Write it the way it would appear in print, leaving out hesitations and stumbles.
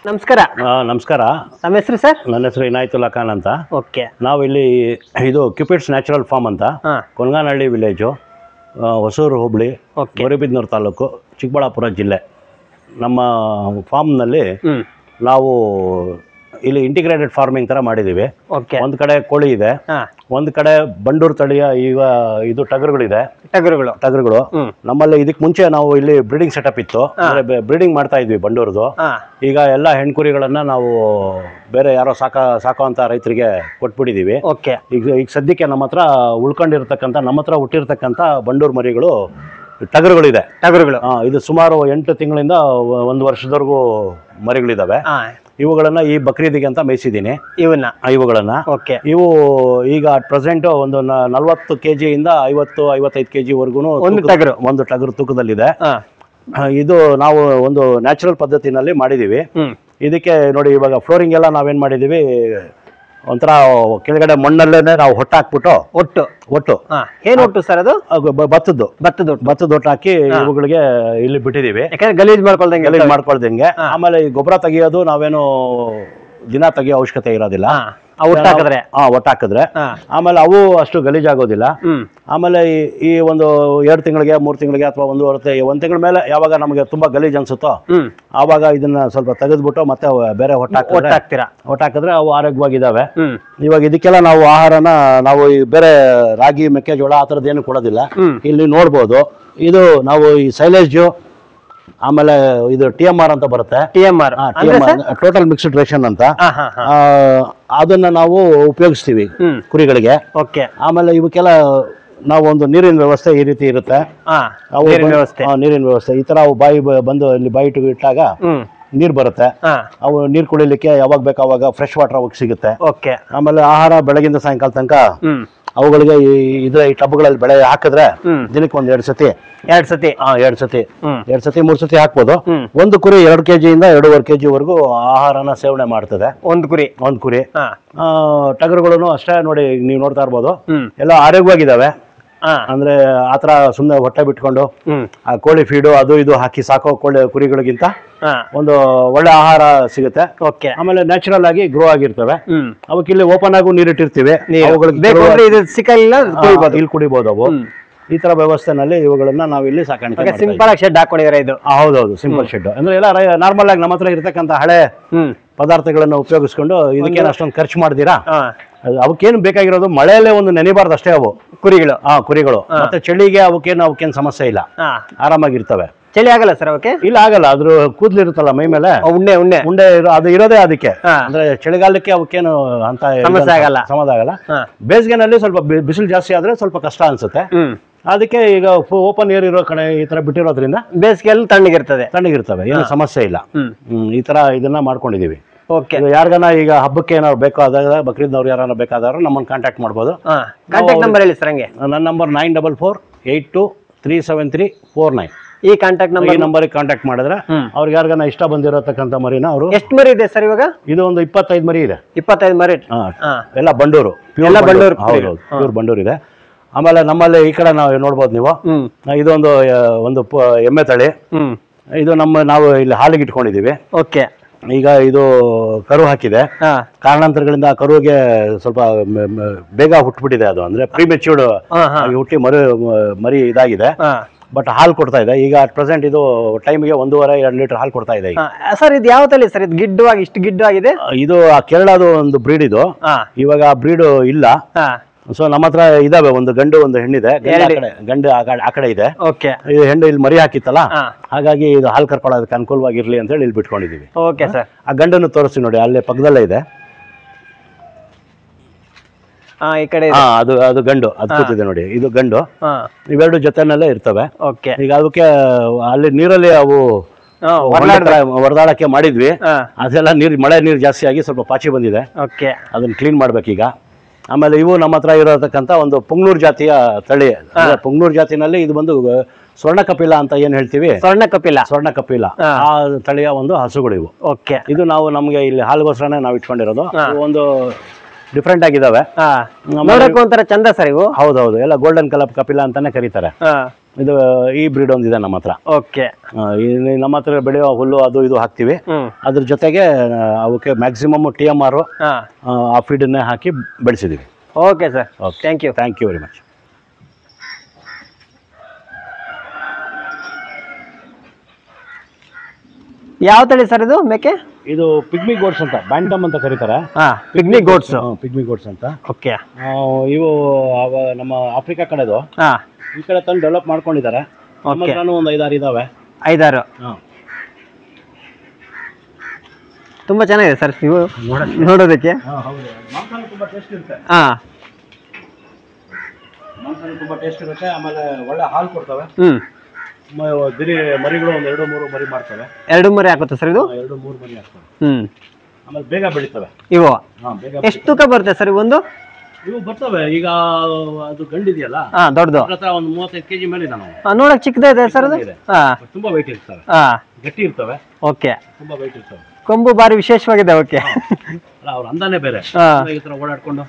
ನಮಸ್ಕಾರ. ನಮಸ್ಕಾರ. ನಮ್ಮ ಹೆಸರು ಸರ್? ನನ್ನ ಹೆಸರು ಇನಾಯತುಲ್ಲಾ ಖಾನ್ ಅಂತ. ಓಕೆ. ನಾವು ಇಲ್ಲಿ ಇದು ಕ್ಯೂಪಿಡ್ಸ್ ನ್ಯಾಚುರಲ್ ಫಾರ್ಮ್ ಅಂತ, ಕೊನಗಾನಹಳ್ಳಿ ವಿಲೇಜು, ಹೊಸೂರು ಹೋಬಳಿ, ಗೌರಿಬಿದನೂರು ತಾಲೂಕು, ಚಿಕ್ಕಬಳ್ಳಾಪುರ ಜಿಲ್ಲೆ. ನಮ್ಮ ಫಾರ್ಮ್ನಲ್ಲಿ ನಾವು ಇಲ್ಲಿ ಇಂಟಿಗ್ರೇಟೆಡ್ ಫಾರ್ಮಿಂಗ್ ಥರ ಮಾಡಿದ್ದೀವಿ. ಒಂದು ಕಡೆ ಕೋಳಿ ಇದೆ, ಒಂದು ಕಡೆ ಬಂಡೂರು ತಳಿಯ ಈಗ ಇದು ಟಗರುಗಳಿದೆ. ಟಗರುಗಳು ನಮ್ಮಲ್ಲಿ ಇದಕ್ಕೆ ಮುಂಚೆ ನಾವು ಇಲ್ಲಿ ಬ್ರೀಡಿಂಗ್ ಸೆಟಪ್ ಇತ್ತು, ಬ್ರೀಡಿಂಗ್ ಮಾಡ್ತಾ ಇದ್ವಿ ಬಂಡೂರ್ದು. ಈಗ ಎಲ್ಲ ಹೆಣ್ಕುರಿಗಳನ್ನ ನಾವು ಬೇರೆ ಯಾರೋ ಸಾಕುವಂತ ರೈತರಿಗೆ ಕೊಟ್ಬಿಟ್ಟಿದೀವಿ. ಈಗ ಸದ್ಯಕ್ಕೆ ನಮ್ಮ ಹತ್ರ ಉಳ್ಕೊಂಡಿರ್ತಕ್ಕಂಥ, ನಮ್ಮ ಹತ್ರ ಹುಟ್ಟಿರ್ತಕ್ಕಂಥ ಬಂಡೂರು ಮರಿಗಳು ಟಗರುಗಳಿದೆ. ಇದು ಸುಮಾರು 8 ತಿಂಗಳಿಂದ 1 ವರ್ಷದವರೆಗೂ ಮರಿಗಳಿದಾವೆ. ಇವುಗಳನ್ನ ಈ ಬಕ್ರೀದಿಗೆ ಅಂತ ಮೇಯಿಸಿದ್ದೀನಿ. ಇವುಗಳನ್ನ ಇವು ಈಗ ಅಟ್ ಪ್ರೆಸೆಂಟ್ ಒಂದು 40 kg-ಯಿಂದ 50-55 kg ವರೆಗೂ ಒಂದು ಟಗರು ತೂಕದಲ್ಲಿದೆ. ಇದು ನಾವು ಒಂದು ನ್ಯಾಚುರಲ್ ಪದ್ಧತಿನಲ್ಲಿ ಮಾಡಿದೀವಿ. ಇದಕ್ಕೆ ನೋಡಿ, ಇವಾಗ ಫ್ಲೋರಿಂಗ್ ಎಲ್ಲ ನಾವೇನ್ ಮಾಡಿದೀವಿ, ಒಂಥರ ಕೆಳಗಡೆ ಮಣ್ಣಲ್ಲೇನೆ ನಾವು ಹೊಟ್ಟಾಕ್ಬಿಟ್ಟು ಒಟ್ಟು ಏನು ಒಟ್ಟು ಸರ್? ಅದು ಭತ್ತದ ಒಟ್ಟು ಹಾಕಿ ಇವುಗಳಿಗೆ ಇಲ್ಲಿ ಬಿಟ್ಟಿದೀವಿ, ಗಲೀಜ್ ಮಾಡ್ಕೊಳ್ದಂಗೆ. ಆಮೇಲೆ ಈ ಗೊಬ್ಬರ ತೆಗಿಯೋದು ನಾವೇನು ದಿನ ತೆಗಿಯೋ ಅವಶ್ಯಕತೆ ಇರೋದಿಲ್ಲ. ಒಟ್ಟಾಕಿದ್ರೆ ಆಮೇಲೆ ಅವು ಅಷ್ಟು ಗಲೀಜಾಗೋದಿಲ್ಲ. ಆಮೇಲೆ ಈ ಒಂದು 2 ತಿಂಗಳಿಗೆ 3 ತಿಂಗಳಿಗೆ ಅಥವಾ 1 ತಿಂಗಳ ಮೇಲೆ ಯಾವಾಗ ನಮಗೆ ತುಂಬಾ ಗಲೀಜ್ ಅನ್ಸುತ್ತೋ ಆವಾಗ ಇದನ್ನ ಸ್ವಲ್ಪ ತೆಗೆದ್ಬಿಟ್ಟು ಮತ್ತೆ ಬೇರೆ ಹೊಟ್ಟಾಕಿದ್ರೆ ಅವು ಆರೋಗ್ಯವಾಗಿದ್ದಾವೆ. ಇವಾಗ ಇದಕ್ಕೆಲ್ಲ ನಾವು ಆಹಾರನ ನಾವು ಬೇರೆ ರಾಗಿ, ಮೆಕ್ಕೆಜೋಳ ಆ ಥರದ್ದೇನು ಕೊಡೋದಿಲ್ಲ. ಇಲ್ಲಿ ನೋಡ್ಬೋದು, ಇದು ನಾವು ಈ ಸೈಲೇಜು, ಆಮೇಲೆ ಇದು TMR ಅಂತ ಬರುತ್ತೆ, ಟೋಟಲ್ ಮಿಕ್ಸ್ಡ್ ರೇಷನ್ ಅಂತ, ಅದನ್ನ ನಾವು ಉಪಯೋಗಿಸ್ತೀವಿ ಕುರಿಗಳಿಗೆ. ಆಮೇಲೆ ಇವಕ್ಕೆಲ್ಲ ನಾವು ಒಂದು ನೀರಿನ ವ್ಯವಸ್ಥೆ ಈ ರೀತಿ ಇರುತ್ತೆ. ನೀರಿನ ವ್ಯವಸ್ಥೆ ಈ ತರ ಅವು ಬಂದು ಇಲ್ಲಿ ಬಾಯಿ ಇಟ್ಟಾಗ ನೀರ್ ಬರುತ್ತೆ. ಅವು ನೀರ್ ಕುಡಿಲಿಕ್ಕೆ ಯಾವಾಗ ಬೇಕು ಅವಾಗ ಫ್ರೆಶ್ ವಾಟರ್ ಅವಾಗ ಸಿಗುತ್ತೆ. ಆಮೇಲೆ ಆಹಾರ ಬೆಳಗಿಂದ ಸಾಯಂಕಾಲ ತನಕ ಅವುಗಳಿಗೆ ಈ ಟಬ್ಗಳಲ್ಲಿ ಬೆಳೆ ಹಾಕಿದ್ರೆ ದಿನಕ್ಕೆ 2 ಸತಿ 3 ಸತಿ ಹಾಕ್ಬೋದು. ಒಂದು ಕುರಿ 2 kg-ಯಿಂದ 2.5 kg ವರೆಗೂ ಆಹಾರನ ಸೇವನೆ ಮಾಡ್ತದೆ. ಒಂದು ಕುರಿ. ಟಗರುಗಳು ಅಷ್ಟೇ ನೋಡಿ, ನೀವು ನೋಡ್ತಾ ಇರ್ಬೋದು, ಎಲ್ಲ ಆರೋಗ್ಯವಾಗಿದ್ದಾವೆ. ಅಂದ್ರೆ ಆತರ ಸುಮ್ನೆ ಹೊಟ್ಟೆ ಬಿಟ್ಕೊಂಡು ಆ ಕೋಳಿ ಫೀಡು ಅದು ಇದು ಹಾಕಿ ಸಾಕೋ ಕುರಿಗಳಿಗಿಂತ ಒಂದು ಒಳ್ಳೆ ಆಹಾರ ಸಿಗುತ್ತೆ. ಆಮೇಲೆ ನ್ಯಾಚುರಲ್ ಆಗಿ ಗ್ರೋ ಆಗಿರ್ತವೆ. ಅವಕ್ಕೆ ಇಲ್ಲಿ ಓಪನ್ ಆಗು ನೀರಿಟ್ಟಿರ್ತೀವಿ, ಇಲ್ಲಿ ಕುಡಿಬಹುದು ಅವು. ಈ ತರ ವ್ಯವಸ್ಥೆನಲ್ಲಿ ಇವುಗಳನ್ನ ನಾವು ಇಲ್ಲಿ ಸಾಕಾಣಿಕೆ ಸಿಂಪಲ್ ಆಗಿ ಶೆಡ್ ಹಾಕೊಂಡಿದ್ದಾರೆ. ಇದು ಹೌದೌದು, ಸಿಂಪಲ್ ಶೆಡ್. ಅಂದ್ರೆ ಎಲ್ಲ ನಾರ್ಮಲ್ ಆಗಿ ನಮ್ಮ ಹತ್ರ ಇರ್ತಕ್ಕಂಥ ಹಳೆ ಪದಾರ್ಥಗಳನ್ನ ಉಪಯೋಗಿಸ್ಕೊಂಡು ಇದಕ್ಕೇನು ಅಷ್ಟೊಂದು ಖರ್ಚು ಮಾಡ್ತೀರಾ. ಅವಕ್ಕೇನು ಬೇಕಾಗಿರೋದು ಮಳೆಯಲ್ಲೇ ಒಂದು ನೆನೆಬಾರ್ದು ಅಷ್ಟೇ. ಅವು ಕುರಿಗಳು ಮತ್ತೆ ಚಳಿಗೆ ಅವಕ್ಕೇನು ಸಮಸ್ಯೆ ಇಲ್ಲ, ಆರಾಮಾಗಿರ್ತವೆ. ಚಳಿ ಆಗಲ್ಲ ಸರ್ ಅವಕ್ಕೆ? ಇಲ್ಲ, ಆಗಲ್ಲ. ಅದ್ರ ಕೂದಲಿರುತ್ತಲ್ಲ ಮೈ ಮೇಲೆ ಉಂಡೆ ಅದು ಇರೋದೇ ಅದಕ್ಕೆ. ಅಂದ್ರೆ ಚಳಿಗಾಲಕ್ಕೆ ಅವಕ್ಕೇನು ಅಂತ ಸಮಸ್ಯೆ ಆಗಲ್ಲ. ಬೇಸಿಗೆನಲ್ಲಿ ಸ್ವಲ್ಪ ಬಿಸಿಲು ಜಾಸ್ತಿ ಆದ್ರೆ ಸ್ವಲ್ಪ ಕಷ್ಟ ಅನ್ಸುತ್ತೆ. ಅದಕ್ಕೆ ಈಗ ಓಪನ್ ಏರ್ ಇರೋ ಕಡೆ ಈ ತರ ಬಿಟ್ಟಿರೋದ್ರಿಂದ ಬೇಸಿಗೆಯಲ್ಲಿ ತಣ್ಣಗಿರ್ತವೆ, ಏನು ಸಮಸ್ಯೆ ಇಲ್ಲ. ಈ ತರ ಇದನ್ನ ಮಾಡ್ಕೊಂಡಿದೀವಿ. ಯಾರಿಗಾನ ಈಗ ಹಬ್ಬಕ್ಕೆ ಏನಾದ್ರು ಬೇಕಾದಾಗ, ಬಕ್ರೀದ್ನವ್ರು ಯಾರು ಬೇಕಾದವರು ನಮ್ಮನ್ನು ಕಾಂಟ್ಯಾಕ್ಟ್ ಮಾಡ್ಬೋದು. ಕಾಂಟ್ಯಾಕ್ಟ್ ನಂಬರ್ ಹೇಳಿ ಸರ್. ಹಂಗೆ ನನ್ನ ನಂಬರ್ 9448237349. ಈ ಕಾಂಟ್ಯಾಕ್ಟ್ ನಂಬರ್ಗೆ ಕಾಂಟ್ಯಾಕ್ಟ್ ಮಾಡಿದ್ರೆ ಅವ್ರಿಗೆ ಯಾರಿಗಾನ ಇಷ್ಟ ಬಂದಿರತಕ್ಕಂಥ ಮರಿನ ಅವರು. ಎಷ್ಟು ಮರಿ ಇದೆ ಸರ್ ಇವಾಗ? ಇದು ಒಂದು 25 ಮರಿ ಇದೆ. 25 ಮರಿ ಎಲ್ಲ ಬಂಡೂರು, ಪ್ಯೂರ್ ಬಂಡೂರು ಇದೆ. ಆಮೇಲೆ ನಮ್ಮಲ್ಲಿ ಈ ಕಡೆ ನಾವು ನೋಡ್ಬೋದು ನೀವು, ಇದೊಂದು ಎಮ್ಮೆ ತಳಿ. ಇದು ನಾವು ಇಲ್ಲಿ ಹಾಲಿಗೆ ಇಟ್ಕೊಂಡಿದೀವಿ. ಈಗ ಇದು ಕರು ಹಾಕಿದೆ. ಕಾರಣಾಂತರಗಳಿಂದ ಕರುವಿಗೆ ಸ್ವಲ್ಪ ಬೇಗ ಹುಟ್ಟುಬಿಟ್ಟಿದೆ. ಅದು ಅಂದ್ರೆ ಪ್ರಿಮೆಚ್ಯೂರ್ಡ್ ಹುಟ್ಟಿ ಮರಿ ಇದಾಗಿದೆ. ಬಟ್ ಹಾಲು ಕೊಡ್ತಾ ಇದೆ ಈಗ. ಅಟ್ ಪ್ರೆಸೆಂಟ್ ಇದು ಟೈಮ್ಗೆ 1.5-2 ಲೀಟರ್ ಹಾಲು ಕೊಡ್ತಾ ಇದೆ ಸರ್. ಇದು ಯಾವ ತಳಿ ಸರ್? ಇದು ಗಿಡ್ಡವಾಗಿ ಇಷ್ಟು ಗಿಡ್ಡಾಗಿದೆ. ಇದು ಕೇರಳದ ಒಂದು ಬ್ರೀಡ್ ಇದು. ಇವಾಗ ಆ ಬ್ರೀಡ್ ಇಲ್ಲ. ಸೊ ನಮ್ಮ ಹತ್ರ ಇದಾವೆ, ಒಂದು ಗಂಡು ಒಂದು ಹೆಣ್ಣಿದೆ. ಗಂಡು ಆ ಕಡೆ ಇದೆ. ಇದು ಹೆಣ್ಣು ಇಲ್ಲಿ ಮರಿ ಹಾಕಿತ್ತಲ್ಲ, ಹಾಗಾಗಿ ಇದು ಹಾಲು ಕರ್ಕೊಳ್ಳೋದಕ್ಕೆ ಅನುಕೂಲವಾಗಿರ್ಲಿ ಅಂತ ಹೇಳಿ ಇಲ್ಲಿ ಬಿಟ್ಕೊಂಡಿದೀವಿ. ಆ ಗಂಡನ್ನು ತೋರಿಸ್ತೀವಿ ನೋಡಿ, ಅಲ್ಲೇ ಪಕ್ಕದಲ್ಲೇ ಇದೆ. ಅದು ಗಂಡು, ಅದು ಕೂತಿದೆ ನೋಡಿ, ಇದು ಗಂಡು. ಇವೆರಡು ಜೊತೆನಲ್ಲೇ ಇರ್ತವೆ. ಈಗ ಅದಕ್ಕೆ ಅಲ್ಲಿ ನೀರಲ್ಲಿ ಅವು ಹೊರದಾಡಕ್ಕೆ ಮಾಡಿದ್ವಿ. ಅದೆಲ್ಲ ಮಳೆ ನೀರು ಜಾಸ್ತಿ ಆಗಿ ಸ್ವಲ್ಪ ಪಾಚಿ ಬಂದಿದೆ, ಅದನ್ನ ಕ್ಲೀನ್ ಮಾಡ್ಬೇಕೀಗ. ಆಮೇಲೆ ಇವು ನಮ್ಮ ಹತ್ರ ಇರತಕ್ಕಂಥ ಒಂದು ಪುಂಗ್ನೂರು ಜಾತಿಯ ತಳಿ. ಪುಂಗ್ನೂರು ಜಾತಿನಲ್ಲಿ ಇದು ಬಂದು ಸ್ವರ್ಣ ಕಪಿಲ ಅಂತ ಏನ್ ಹೇಳ್ತೀವಿ, ಸ್ವರ್ಣ ಕಪಿಲ ಆ ತಳಿಯ ಒಂದು ಹಸುಗಳು ಇವು. ಇದು ನಾವು ನಮ್ಗೆ ಇಲ್ಲಿ ಹಾಲಿಗೋಸ್ಕರನೇ ನಾವು ಇಟ್ಕೊಂಡಿರೋದು. ಒಂದು ಡಿಫ್ರೆಂಟ್ ಆಗಿದಾವೆ, ನೋಡಕ್ಕೆ ಒಂಥರ ಚಂದ ಸರ್ ಇವು. ಹೌದೌದು, ಎಲ್ಲ ಗೋಲ್ಡನ್ ಕಲರ್ ಕಪಿಲ ಅಂತಾನೆ ಕರೀತಾರೆ. ಇದು ಈ ಬ್ರೀಡ್ ಒಂದಿದೆ ನಮ್ಮ ಹತ್ರ. ಓಕೆ. ನಮ್ಮ ಹತ್ರ ಬೆಳೆಯೋ ಹುಲ್ಲು ಅದು ಇದು ಹಾಕ್ತಿವಿ. ಅದ್ರ ಜೊತೆಗೆ ಅವಕ್ಕೆ ಮ್ಯಾಕ್ಸಿಮಮ್ TMR ಆ ಫೀಡನ್ನೇ ಹಾಕಿ ಬೆಳೆಸಿದ್ದೀವಿ. Okay sir, thank you very much. ಯಾವ ತಳಿ ಸರ್ ಇದು ಮೇಕೆ? ಇದು ಪಿಗ್ಮಿ ಗೋಟ್ಸ್ ಅಂತ, ಬ್ಯಾಂಟಮ್ ಅಂತ ಕರೀತಾರೆ. Pigmy goats. ಪಿಗ್ಮಿ ಗೋಟ್ಸ್ ಅಂತ. ಓಕೆ. ಇವು ನಮ್ಮ ಆಫ್ರಿಕಾ ಕಡೆದು, ಈ ಕಡೆ ತಂದು ಡೆವಲಪ್ ಮಾಡ್ಕೊಂಡಿದ್ದಾರೆ. ನಾನು ಒಂದು 5-6 ಇದಾವೆ. 5-6. ತುಂಬಾ ಚೆನ್ನಾಗಿದೆ ಸರ್ ಇವು ನೋಡೋದಕ್ಕೆ. ತುಂಬಾ ಟೇಸ್ಟ್ ಇರುತ್ತೆ. ತುಂಬಾ ಟೇಸ್ಟ್ ಇರುತ್ತೆ. ಆಮೇಲೆ ಒಳ್ಳೆ ಹಾಲು ಕೊಡ್ತವೆ. ಮರಿಗಳು ಒಂದು 2-3 ಮರಿ ಮಾಡ್ತವೆ. 2 ಮರಿ ಹಾಕುತ್ತೆ ಸರ್ ಇದು? 2-3 ಮರಿ ಹಾಕ್ತವೆ. ಆಮೇಲೆ ಬೇಗ ಬೆಳಿತವೆ ಇವು. ಎಷ್ಟು ತೂಕ ಬರುತ್ತೆ ಸರ್ ಒಂದು? ಇವು ಬರ್ತವೆ. ಈಗ ಅದು ಗಂಡಿದೆಯಲ್ಲ, ದೊಡ್ಡದು, ಒಂದು 35 kg ಮೇಲೆ ಇದೆ. ನೋಡಕ್ ಚಿಕ್ಕದೇ ಇದೆ ಸರ್ ಅದು. ತುಂಬಾ ವೈಟ್ ಇರ್ತವೆ, ಗಟ್ಟಿ ಇರ್ತವೆ. ಓಕೆ. ತುಂಬಾ ವೈಟ್ ಇರ್ತವೆ. ಕೊಂಬು ಬಾರಿ ವಿಶೇಷವಾಗಿದೆ. ಓಕೆ. ಅವ್ರ ಅಂದಾನೆ ಬೇರೆ. ಈ ತರ ಓಡಾಡ್ಕೊಂಡು